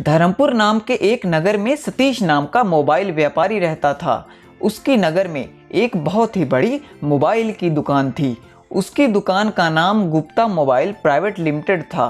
धर्मपुर नाम के एक नगर में सतीश नाम का मोबाइल व्यापारी रहता था। उसकी नगर में एक बहुत ही बड़ी मोबाइल की दुकान थी। उसकी दुकान का नाम गुप्ता मोबाइल प्राइवेट लिमिटेड था।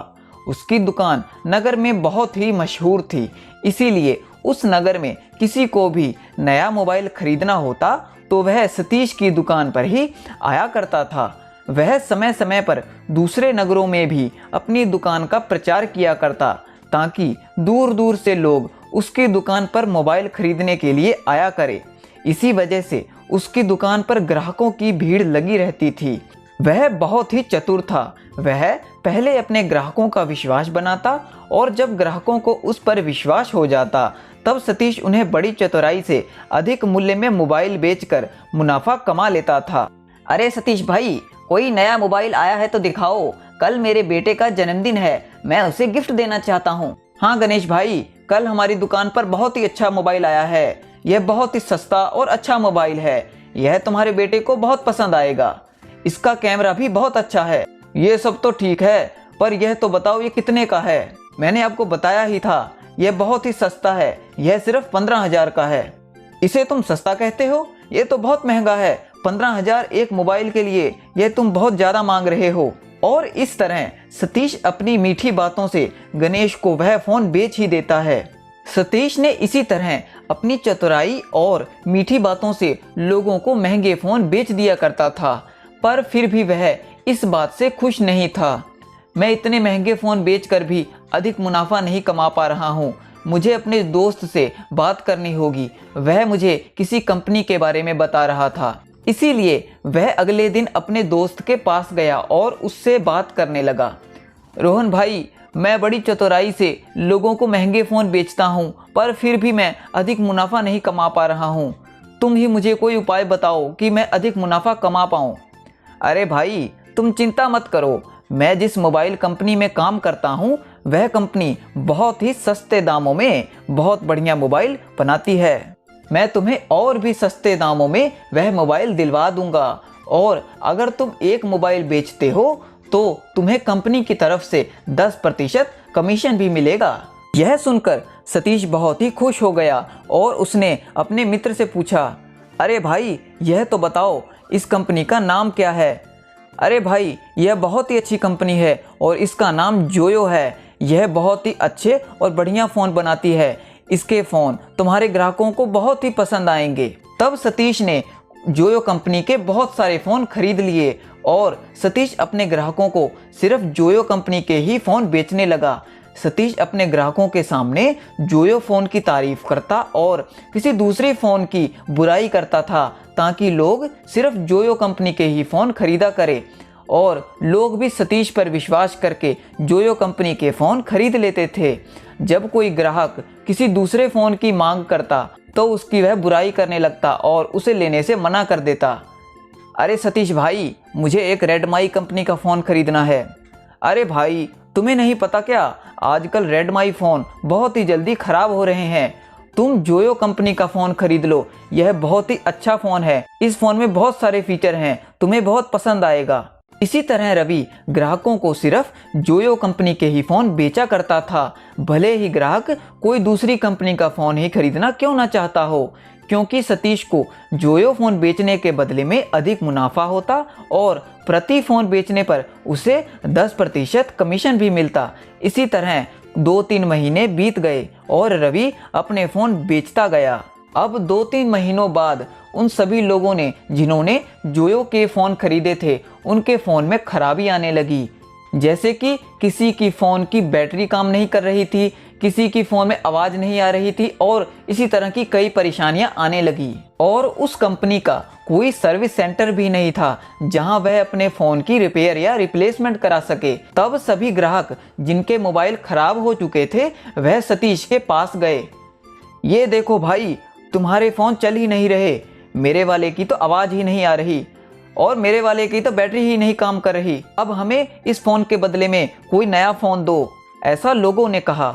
उसकी दुकान नगर में बहुत ही मशहूर थी, इसीलिए उस नगर में किसी को भी नया मोबाइल खरीदना होता तो वह सतीश की दुकान पर ही आया करता था। वह समय समय पर दूसरे नगरों में भी अपनी दुकान का प्रचार किया करता ताकि दूर दूर से लोग उसकी दुकान पर मोबाइल खरीदने के लिए आया करे। इसी वजह से उसकी दुकान पर ग्राहकों की भीड़ लगी रहती थी। वह बहुत ही चतुर था। वह पहले अपने ग्राहकों का विश्वास बनाता और जब ग्राहकों को उस पर विश्वास हो जाता तब सतीश उन्हें बड़ी चतुराई से अधिक मूल्य में मोबाइल बेचकर मुनाफा कमा लेता था। अरे सतीश भाई, कोई नया मोबाइल आया है तो दिखाओ। कल मेरे बेटे का जन्मदिन है, मैं उसे गिफ्ट देना चाहता हूँ। हाँ गणेश भाई, कल हमारी दुकान पर बहुत ही अच्छा मोबाइल आया है। यह बहुत ही सस्ता और अच्छा मोबाइल है। यह तुम्हारे बेटे को बहुत पसंद आएगा। इसका कैमरा भी बहुत अच्छा है। ये सब तो ठीक है, पर यह तो बताओ ये कितने का है? मैंने आपको बताया ही था, यह बहुत ही सस्ता है। यह सिर्फ 15,000 का है। इसे तुम सस्ता कहते हो? ये तो बहुत महंगा है। 15,000 एक मोबाइल के लिए, यह तुम बहुत ज़्यादा मांग रहे हो। और इस तरह सतीश अपनी मीठी बातों से गणेश को वह फ़ोन बेच ही देता है। सतीश ने इसी तरह अपनी चतुराई और मीठी बातों से लोगों को महंगे फ़ोन बेच दिया करता था, पर फिर भी वह इस बात से खुश नहीं था। मैं इतने महंगे फ़ोन बेचकर भी अधिक मुनाफा नहीं कमा पा रहा हूँ। मुझे अपने दोस्त से बात करनी होगी। वह मुझे किसी कंपनी के बारे में बता रहा था, इसीलिए वह अगले दिन अपने दोस्त के पास गया और उससे बात करने लगा। रोहन भाई, मैं बड़ी चतुराई से लोगों को महंगे फ़ोन बेचता हूँ, पर फिर भी मैं अधिक मुनाफा नहीं कमा पा रहा हूँ। तुम ही मुझे कोई उपाय बताओ कि मैं अधिक मुनाफा कमा पाऊँ। अरे भाई, तुम चिंता मत करो। मैं जिस मोबाइल कंपनी में काम करता हूँ वह कंपनी बहुत ही सस्ते दामों में बहुत बढ़िया मोबाइल बनाती है। मैं तुम्हें और भी सस्ते दामों में वह मोबाइल दिलवा दूंगा, और अगर तुम एक मोबाइल बेचते हो तो तुम्हें कंपनी की तरफ से 10% कमीशन भी मिलेगा। यह सुनकर सतीश बहुत ही खुश हो गया और उसने अपने मित्र से पूछा, अरे भाई, यह तो बताओ इस कंपनी का नाम क्या है? अरे भाई, यह बहुत ही अच्छी कंपनी है और इसका नाम जोयो है। यह बहुत ही अच्छे और बढ़िया फ़ोन बनाती है। इसके फ़ोन तुम्हारे ग्राहकों को बहुत ही पसंद आएंगे। तब सतीश ने जोयो कंपनी के बहुत सारे फ़ोन खरीद लिए और सतीश अपने ग्राहकों को सिर्फ जोयो कंपनी के ही फ़ोन बेचने लगा। सतीश अपने ग्राहकों के सामने जोयो फ़ोन की तारीफ़ करता और किसी दूसरे फ़ोन की बुराई करता था ताकि लोग सिर्फ जोयो कंपनी के ही फ़ोन खरीदा करें, और लोग भी सतीश पर विश्वास करके जोयो कंपनी के फ़ोन खरीद लेते थे। जब कोई ग्राहक किसी दूसरे फ़ोन की मांग करता तो उसकी वह बुराई करने लगता और उसे लेने से मना कर देता। अरे सतीश भाई, मुझे एक रेडमी कंपनी का फ़ोन खरीदना है। अरे भाई, तुम्हें नहीं पता क्या, आजकल रेडमी फ़ोन बहुत ही जल्दी ख़राब हो रहे हैं। तुम जोयो कंपनी का फ़ोन खरीद लो, यह बहुत ही अच्छा फ़ोन है। इस फ़ोन में बहुत सारे फीचर हैं, तुम्हें बहुत पसंद आएगा। इसी तरह रवि ग्राहकों को सिर्फ जोयो कंपनी के ही फ़ोन बेचा करता था, भले ही ग्राहक कोई दूसरी कंपनी का फ़ोन ही खरीदना क्यों ना चाहता हो, क्योंकि सतीश को जोयो फ़ोन बेचने के बदले में अधिक मुनाफा होता और प्रति फ़ोन बेचने पर उसे 10% कमीशन भी मिलता। इसी तरह 2-3 महीने बीत गए और रवि अपने फ़ोन बेचता गया। अब 2-3 महीनों बाद उन सभी लोगों ने जिन्होंने जोयो के फ़ोन खरीदे थे उनके फ़ोन में खराबी आने लगी, जैसे कि किसी की फ़ोन की बैटरी काम नहीं कर रही थी, किसी की फ़ोन में आवाज़ नहीं आ रही थी, और इसी तरह की कई परेशानियां आने लगी। और उस कंपनी का कोई सर्विस सेंटर भी नहीं था जहां वह अपने फ़ोन की रिपेयर या रिप्लेसमेंट करा सके। तब सभी ग्राहक जिनके मोबाइल ख़राब हो चुके थे वह सतीश के पास गए। ये देखो भाई, तुम्हारे फ़ोन चल ही नहीं रहे, मेरे वाले की तो आवाज़ ही नहीं आ रही और मेरे वाले की तो बैटरी ही नहीं काम कर रही। अब हमें इस फ़ोन के बदले में कोई नया फ़ोन दो, ऐसा लोगों ने कहा।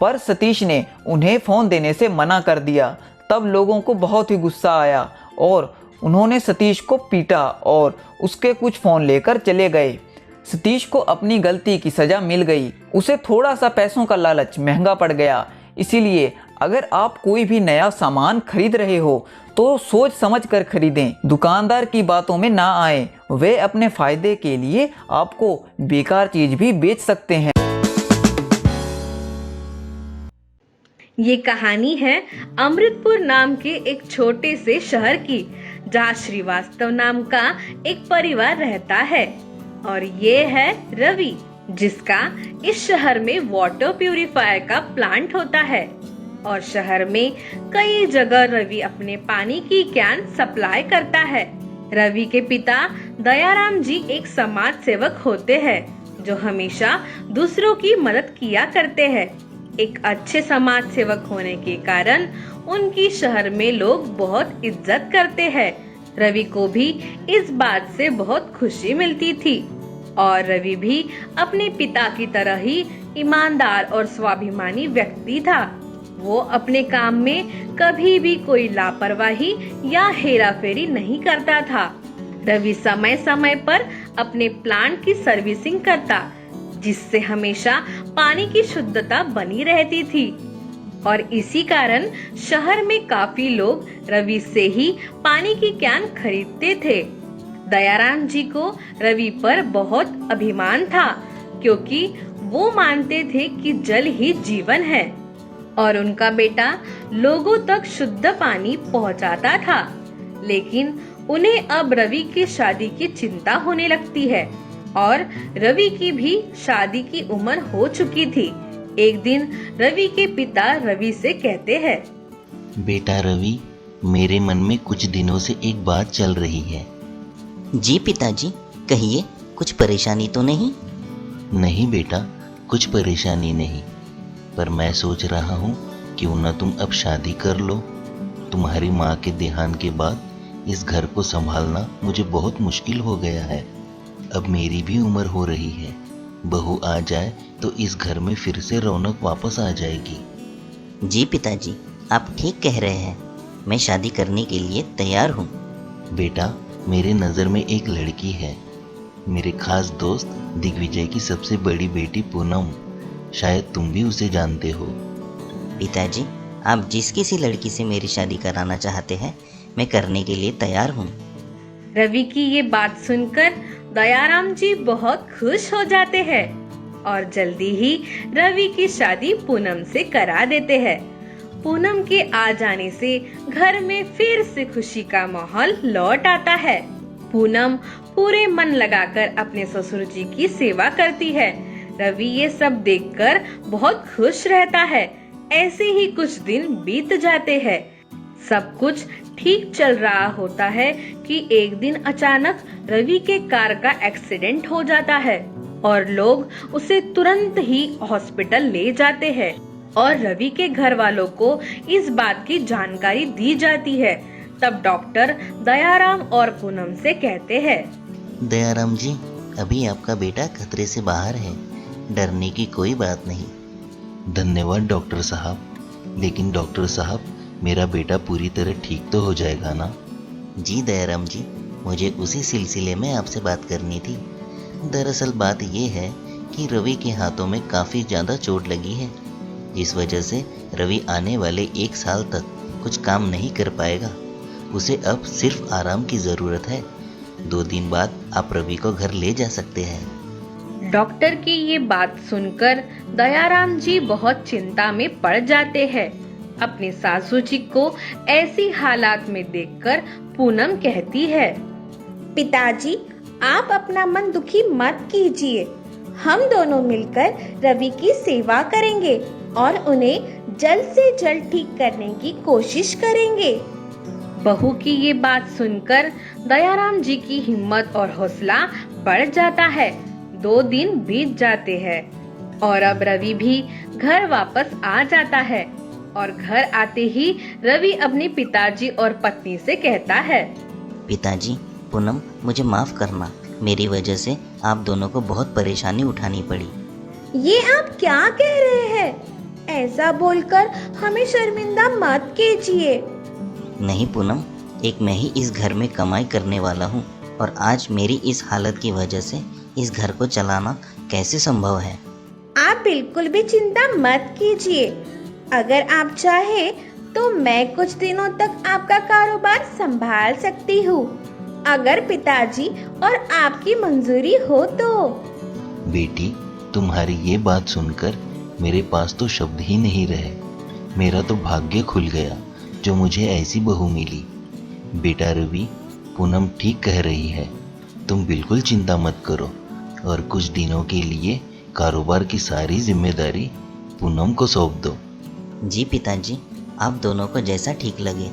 पर सतीश ने उन्हें फ़ोन देने से मना कर दिया। तब लोगों को बहुत ही गुस्सा आया और उन्होंने सतीश को पीटा और उसके कुछ फ़ोन लेकर चले गए। सतीश को अपनी गलती की सज़ा मिल गई। उसे थोड़ा सा पैसों का लालच महंगा पड़ गया, इसीलिए अगर आप कोई भी नया सामान खरीद रहे हो तो सोच समझ कर खरीदें। दुकानदार की बातों में ना आए, वे अपने फायदे के लिए आपको बेकार चीज भी बेच सकते हैं। ये कहानी है अमृतपुर नाम के एक छोटे से शहर की, जहाँ श्रीवास्तव नाम का एक परिवार रहता है। और ये है रवि, जिसका इस शहर में वाटर प्यूरिफायर का प्लांट होता है। और शहर में कई जगह रवि अपने पानी की कैन सप्लाई करता है। रवि के पिता दयाराम जी एक समाज सेवक होते हैं, जो हमेशा दूसरों की मदद किया करते हैं। एक अच्छे समाज सेवक होने के कारण उनकी शहर में लोग बहुत इज्जत करते हैं। रवि को भी इस बात से बहुत खुशी मिलती थी और रवि भी अपने पिता की तरह ही ईमानदार और स्वाभिमानी व्यक्ति था। वो अपने काम में कभी भी कोई लापरवाही या हेराफेरी नहीं करता था। रवि समय समय पर अपने प्लांट की सर्विसिंग करता, जिससे हमेशा पानी की शुद्धता बनी रहती थी। और इसी कारण शहर में काफी लोग रवि से ही पानी की कैन खरीदते थे। दयाराम जी को रवि पर बहुत अभिमान था, क्योंकि वो मानते थे कि जल ही जीवन है और उनका बेटा लोगों तक शुद्ध पानी पहुंचाता था। लेकिन उन्हें अब रवि की शादी की चिंता होने लगती है और रवि की भी शादी की उम्र हो चुकी थी। एक दिन रवि के पिता रवि से कहते हैं, बेटा रवि, मेरे मन में कुछ दिनों से एक बात चल रही है। जी पिताजी, कहिए, कुछ परेशानी तो नहीं? नहीं बेटा, कुछ परेशानी नहीं, पर मैं सोच रहा हूँ क्यों ना तुम अब शादी कर लो। तुम्हारी माँ के देहांत के बाद इस घर को संभालना मुझे बहुत मुश्किल हो गया है। अब मेरी भी उम्र हो रही है, बहू आ जाए तो इस घर में फिर से रौनक वापस आ जाएगी। जी पिताजी, आप ठीक कह रहे हैं, मैं शादी करने के लिए तैयार हूँ। बेटा, मेरे नज़र में एक लड़की है, मेरे खास दोस्त दिग्विजय की सबसे बड़ी बेटी पूनम। शायद तुम भी उसे जानते हो। पिताजी, आप जिस किसी लड़की से मेरी शादी कराना चाहते हैं, मैं करने के लिए तैयार हूँ। रवि की ये बात सुनकर दयाराम जी बहुत खुश हो जाते हैं और जल्दी ही रवि की शादी पूनम से करा देते हैं। पूनम के आ जाने से घर में फिर से खुशी का माहौल लौट आता है। पूनम पूरे मन लगाकर अपने ससुर जी की सेवा करती है। रवि ये सब देखकर बहुत खुश रहता है। ऐसे ही कुछ दिन बीत जाते हैं। सब कुछ ठीक चल रहा होता है कि एक दिन अचानक रवि के कार का एक्सीडेंट हो जाता है और लोग उसे तुरंत ही हॉस्पिटल ले जाते हैं और रवि के घर वालों को इस बात की जानकारी दी जाती है। तब डॉक्टर दयाराम और पूनम से कहते हैं, दयाराम जी, अभी आपका बेटा खतरे से बाहर है, डरने की कोई बात नहीं। धन्यवाद डॉक्टर साहब। लेकिन डॉक्टर साहब, मेरा बेटा पूरी तरह ठीक तो हो जाएगा ना? जी दयाराम जी, मुझे उसी सिलसिले में आपसे बात करनी थी। दरअसल बात ये है कि रवि के हाथों में काफ़ी ज़्यादा चोट लगी है, जिस वजह से रवि आने वाले 1 साल तक कुछ काम नहीं कर पाएगा। उसे अब सिर्फ आराम की ज़रूरत है। 2 दिन बाद आप रवि को घर ले जा सकते हैं। डॉक्टर की ये बात सुनकर दयाराम जी बहुत चिंता में पड़ जाते हैं। अपने सासू जी को ऐसी हालात में देखकर पूनम कहती है, पिताजी, आप अपना मन दुखी मत कीजिए। हम दोनों मिलकर रवि की सेवा करेंगे और उन्हें जल्द से जल्द ठीक करने की कोशिश करेंगे। बहू की ये बात सुनकर दयाराम जी की हिम्मत और हौसला बढ़ जाता है। 2 दिन बीत जाते हैं और अब रवि भी घर वापस आ जाता है और घर आते ही रवि अपने पिताजी और पत्नी से कहता है, पिताजी, पूनम, मुझे माफ करना, मेरी वजह से आप दोनों को बहुत परेशानी उठानी पड़ी। ये आप क्या कह रहे हैं? ऐसा बोलकर हमें शर्मिंदा मत कीजिए। नहीं पूनम, एक मैं ही इस घर में कमाई करने वाला हूँ और आज मेरी इस हालत की वजह से इस घर को चलाना कैसे संभव है? आप बिल्कुल भी चिंता मत कीजिए। अगर आप चाहे तो मैं कुछ दिनों तक आपका कारोबार संभाल सकती हूँ, अगर पिताजी और आपकी मंजूरी हो तो। बेटी, तुम्हारी ये बात सुनकर मेरे पास तो शब्द ही नहीं रहे। मेरा तो भाग्य खुल गया जो मुझे ऐसी बहू मिली। बेटा रवि, पूनम ठीक कह रही है। तुम बिल्कुल चिंता मत करो और कुछ दिनों के लिए कारोबार की सारी जिम्मेदारी पूनम को सौंप दो। जी पिताजी, आप दोनों को जैसा ठीक लगे।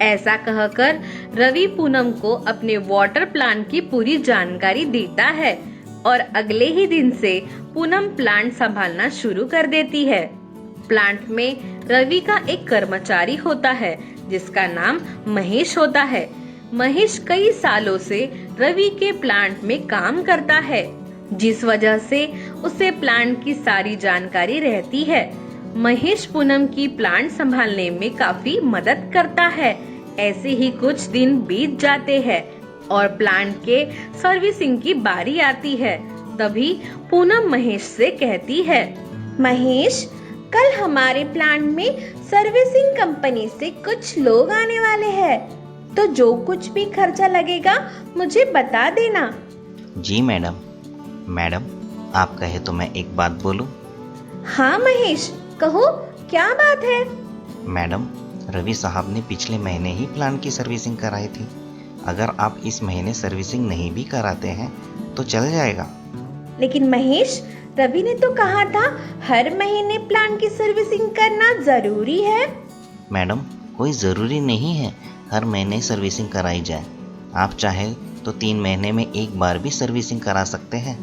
ऐसा कहकर रवि पूनम को अपने वाटर प्लांट की पूरी जानकारी देता है और अगले ही दिन से पूनम प्लांट संभालना शुरू कर देती है। प्लांट में रवि का एक कर्मचारी होता है जिसका नाम महेश होता है। महेश कई सालों से रवि के प्लांट में काम करता है, जिस वजह से उसे प्लांट की सारी जानकारी रहती है। महेश पूनम की प्लांट संभालने में काफी मदद करता है। ऐसे ही कुछ दिन बीत जाते हैं और प्लांट के सर्विसिंग की बारी आती है। तभी पूनम महेश से कहती है, महेश, कल हमारे प्लांट में सर्विसिंग कंपनी से कुछ लोग आने वाले हैं, तो जो कुछ भी खर्चा लगेगा मुझे बता देना। जी मैडम। मैडम, आप कहे तो मैं एक बात बोलूं? हाँ महेश, कहो, क्या बात है? मैडम, रवि साहब ने पिछले महीने ही प्लांट की सर्विसिंग कराई थी। अगर आप इस महीने सर्विसिंग नहीं भी कराते हैं तो चल जाएगा। लेकिन महेश, रवि ने तो कहा था हर महीने प्लांट की सर्विसिंग करना जरूरी है। मैडम, कोई ज़रूरी नहीं है हर महीने सर्विसिंग कराई जाए। आप चाहे तो 3 महीने में एक बार भी सर्विसिंग करा सकते हैं।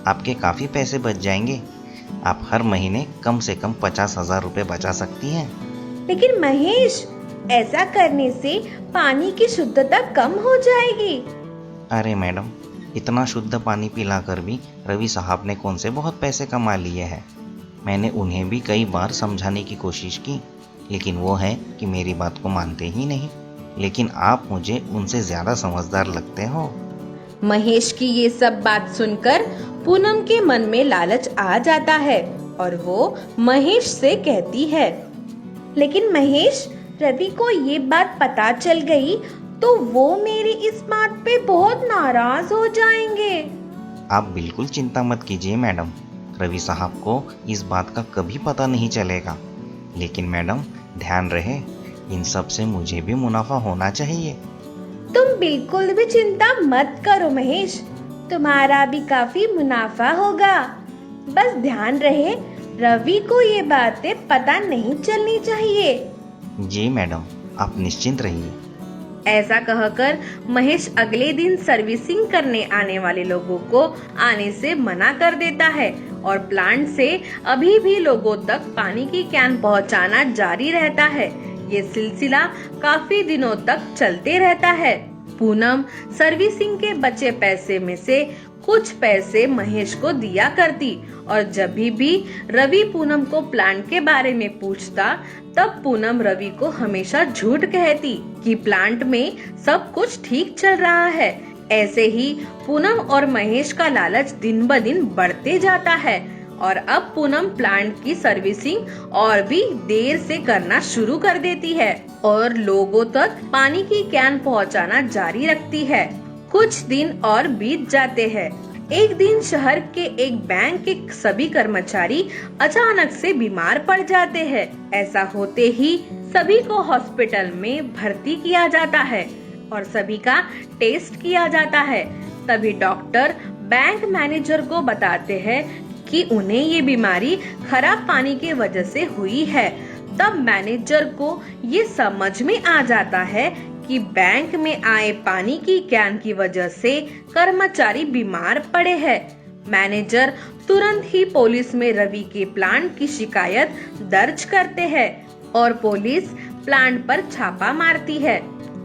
आपके काफ़ी पैसे बच जाएंगे। आप हर महीने कम से कम 50,000 रुपये बचा सकती हैं। लेकिन महेश, ऐसा करने से पानी की शुद्धता कम हो जाएगी। अरे मैडम, इतना शुद्ध पानी पिलाकर भी रवि साहब ने कौन से बहुत पैसे कमा लिए हैं। मैंने उन्हें भी कई बार समझाने की कोशिश की, लेकिन वो है कि मेरी बात को मानते ही नहीं। लेकिन आप मुझे उनसे ज़्यादा समझदार लगते हो। महेश की ये सब बात सुनकर पूनम के मन में लालच आ जाता है और वो महेश से कहती है, लेकिन महेश, रवि को ये बात पता चल गई तो वो मेरी इस बात पे बहुत नाराज हो जाएंगे। आप बिल्कुल चिंता मत कीजिए मैडम, रवि साहब को इस बात का कभी पता नहीं चलेगा। लेकिन मैडम, ध्यान रहे, इन सब से मुझे भी मुनाफा होना चाहिए। तुम बिल्कुल भी चिंता मत करो महेश, तुम्हारा भी काफी मुनाफा होगा। बस ध्यान रहे, रवि को ये बातें पता नहीं चलनी चाहिए। जी मैडम, आप निश्चिंत रहिए। ऐसा कहकर महेश अगले दिन सर्विसिंग करने आने वाले लोगों को आने से मना कर देता है और प्लांट से अभी भी लोगों तक पानी की कैन पहुंचाना जारी रहता है। ये सिलसिला काफी दिनों तक चलते रहता है। पूनम सर्विसिंग के बचे पैसे में से कुछ पैसे महेश को दिया करती और जब भी रवि पूनम को प्लांट के बारे में पूछता तब पूनम रवि को हमेशा झूठ कहती कि प्लांट में सब कुछ ठीक चल रहा है। ऐसे ही पूनम और महेश का लालच दिन ब दिन बढ़ते जाता है और अब पूनम प्लांट की सर्विसिंग और भी देर से करना शुरू कर देती है और लोगों तक पानी की कैन पहुंचाना जारी रखती है। कुछ दिन और बीत जाते हैं। एक दिन शहर के एक बैंक के सभी कर्मचारी अचानक से बीमार पड़ जाते हैं। ऐसा होते ही सभी को हॉस्पिटल में भर्ती किया जाता है और सभी का टेस्ट किया जाता है। तभी डॉक्टर बैंक मैनेजर को बताते हैं कि उन्हें ये बीमारी खराब पानी के वजह से हुई है। तब मैनेजर को ये समझ में आ जाता है कि बैंक में आए पानी की कैन की वजह से कर्मचारी बीमार पड़े हैं। मैनेजर तुरंत ही पुलिस में रवि के प्लांट की शिकायत दर्ज करते हैं और पुलिस प्लांट पर छापा मारती है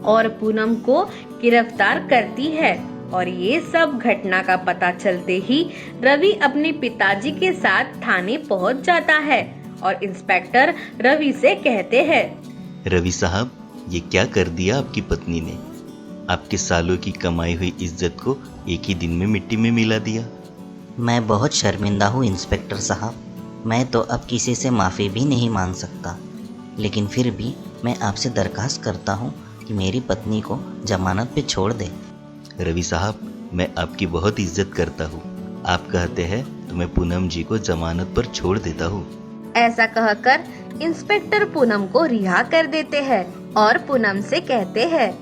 और पूनम को गिरफ्तार करती है। और ये सब घटना का पता चलते ही रवि अपने पिताजी के साथ थाने पहुंच जाता है और इंस्पेक्टर रवि से कहते हैं, रवि साहब, ये क्या कर दिया आपकी पत्नी ने? आपके सालों की कमाई हुई इज्जत को एक ही दिन में मिट्टी में मिला दिया। मैं बहुत शर्मिंदा हूँ इंस्पेक्टर साहब। मैं तो अब किसी से माफ़ी भी नहीं मांग सकता, लेकिन फिर भी मैं आपसे दरखास्त करता हूँ कि मेरी पत्नी को जमानत पे छोड़ दे। रवि साहब, मैं आपकी बहुत इज्जत करता हूँ। आप कहते हैं तो मैं पूनम जी को जमानत पर छोड़ देता हूँ। ऐसा कहकर इंस्पेक्टर पूनम को रिहा कर देते हैं और पूनम से कहते हैं,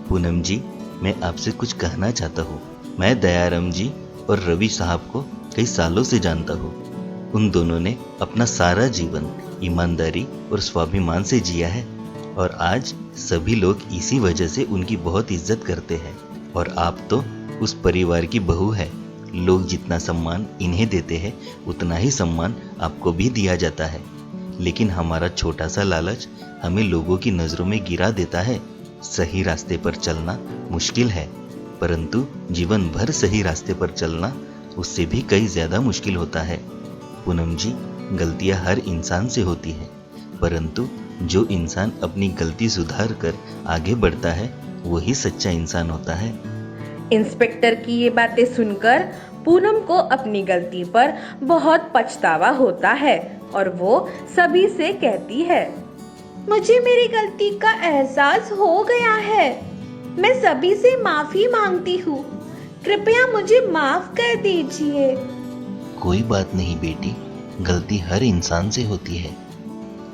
पूनम जी, मैं आपसे कुछ कहना चाहता हूँ। मैं दयाराम जी और रवि साहब को कई सालों से जानता हूँ। उन दोनों ने अपना सारा जीवन ईमानदारी और स्वाभिमान से जिया है और आज सभी लोग इसी वजह से उनकी बहुत इज्जत करते हैं। और आप तो उस परिवार की बहू है। लोग जितना सम्मान इन्हें देते हैं उतना ही सम्मान आपको भी दिया जाता है। लेकिन हमारा छोटा सा लालच हमें लोगों की नज़रों में गिरा देता है। सही रास्ते पर चलना मुश्किल है, परंतु जीवन भर सही रास्ते पर चलना उससे भी कई ज़्यादा मुश्किल होता है। पूनम जी, गलतियां हर इंसान से होती है, परंतु जो इंसान अपनी गलती सुधार कर आगे बढ़ता है वही सच्चा इंसान होता है। इंस्पेक्टर की ये बातें सुनकर पूनम को अपनी गलती पर बहुत पछतावा होता है और वो सभी से कहती है, मुझे मेरी गलती का एहसास हो गया है। मैं सभी से माफी मांगती हूँ। कृपया मुझे माफ कर दीजिए। कोई बात नहीं बेटी, गलती हर इंसान से होती है।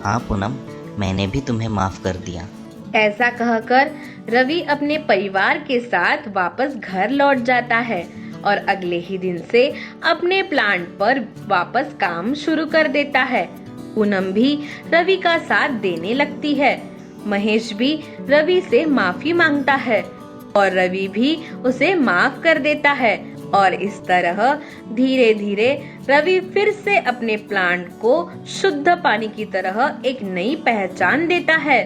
हाँ पूनम, मैंने भी तुम्हें माफ़ कर दिया। ऐसा कहकर रवि अपने परिवार के साथ वापस घर लौट जाता है और अगले ही दिन से अपने प्लांट पर वापस काम शुरू कर देता है। पूनम भी रवि का साथ देने लगती है। महेश भी रवि से माफी मांगता है और रवि भी उसे माफ कर देता है और इस तरह धीरे धीरे रवि फिर से अपने प्लांट को शुद्ध पानी की तरह एक नई पहचान देता है।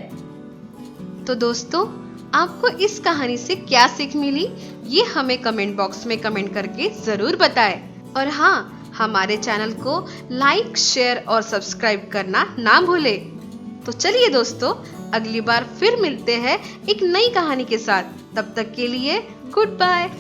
तो दोस्तों, आपको इस कहानी से क्या सीख मिली, ये हमें कमेंट बॉक्स में कमेंट करके जरूर बताएं। और हाँ, हमारे चैनल को लाइक, शेयर और सब्सक्राइब करना ना भूले। तो चलिए दोस्तों, अगली बार फिर मिलते हैं एक नई कहानी के साथ। तब तक के लिए गुड बाय।